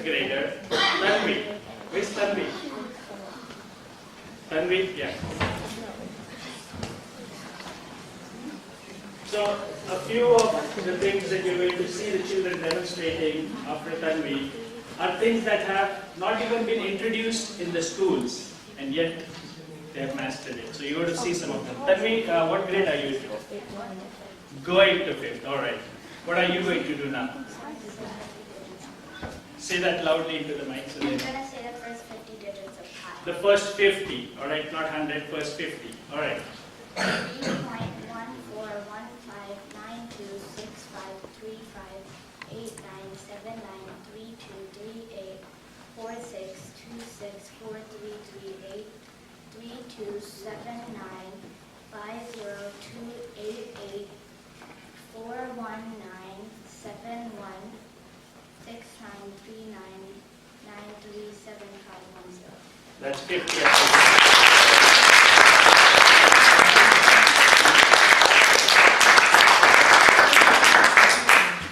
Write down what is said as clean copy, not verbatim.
grader, Tanvi. Where's Tanvi? Tanvi, yeah. So, a few of the things that you're going to see the children demonstrating after Tanvi are things that have not even been introduced in the schools, and yet they have mastered it. So you're going to see some of them. Tanvi, what grade are you in? Going to 5th, alright. What are you going to do now? Say that loudly into the mic. So I'm going to say the first 50 digits of pi. the first 50, alright, not 100, first 50, alright. 3, 9, 7, 9, 3, 2, 8, 4, 6, 2, 6, 4, 3, 3, 8, 4, 1, 9, 7, 9, 3, 7, 5, 1, 0. That's 50.